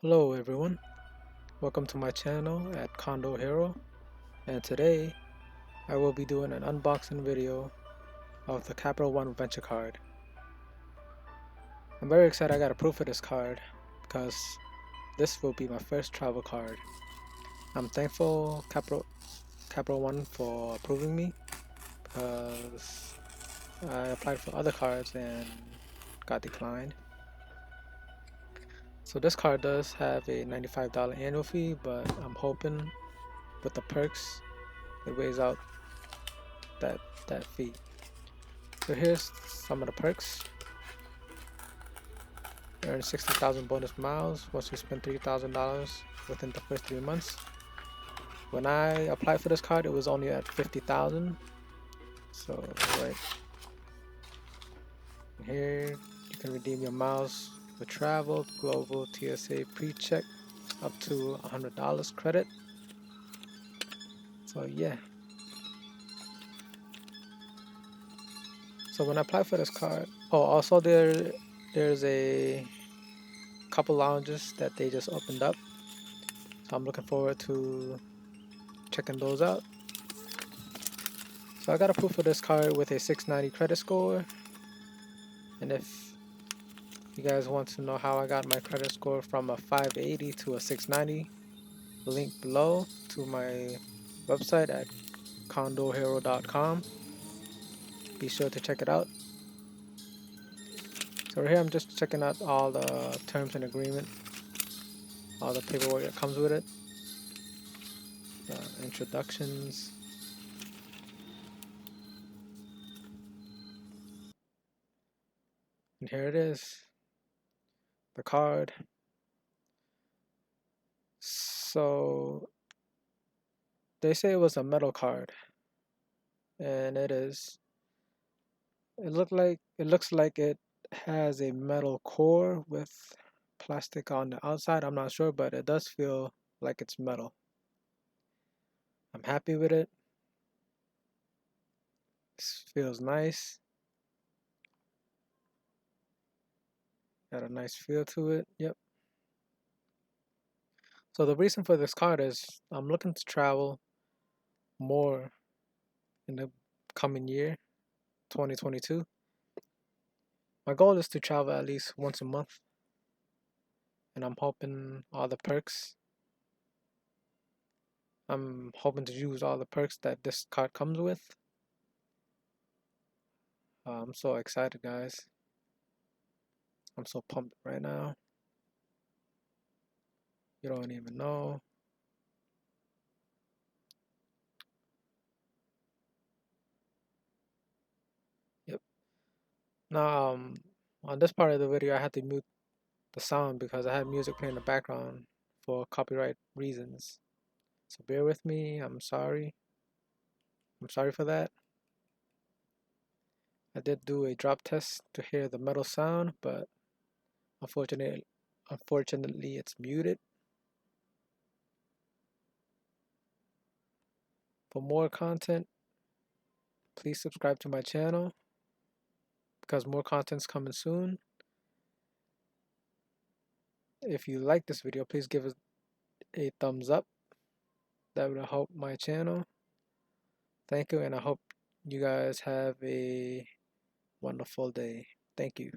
Hello everyone, welcome to my channel at Condo Hero, and today I will be doing an unboxing video of the Capital One Venture card. I'm very excited I got approved for this card because this will be my first travel card. I'm thankful Capital One for approving me because I applied for other cards and got declined. So this card does have a $95 annual fee, but I'm hoping with the perks it weighs out that fee. So here's some of the perks. Earn 60,000 bonus miles once you spend $3,000 within the first 3 months. When I applied for this card, it was only at 50,000. So right here, you can redeem your miles for travel, global TSA PreCheck, up to $100 credit. So yeah. So when I applied for this card, also there's a couple lounges that they just opened up. So I'm looking forward to checking those out. So I got approved for this card with a 690 credit score. And if you guys want to know how I got my credit score from a 580 to a 690, link below to my website at condohero.com. Be sure to check it out. So right here I'm just checking out all the terms and agreement, all the paperwork that comes with it, the introductions. And here it is, the card. So they say it was a metal card, and it is. It looks like it has a metal core with plastic on the outside. I'm not sure, but it does feel like it's metal. I'm happy with it. This feels nice. Got a nice feel to it. Yep. So the reason for this card is I'm looking to travel more in the coming year, 2022. My goal is to travel at least once a month, and I'm hoping all the perks. I'm hoping to use all the perks that this card comes with. I'm so excited, guys. I'm so pumped right now. You don't even know. Yep. Now, on this part of the video, I had to mute the sound because I had music playing in the background for copyright reasons. So bear with me. I'm sorry. I'm sorry for that. I did do a drop test to hear the metal sound, but unfortunately, it's muted. For more content, please subscribe to my channel because more content's coming soon. If you like this video, please give it a thumbs up. That would help my channel. Thank you, and I hope you guys have a wonderful day. Thank you.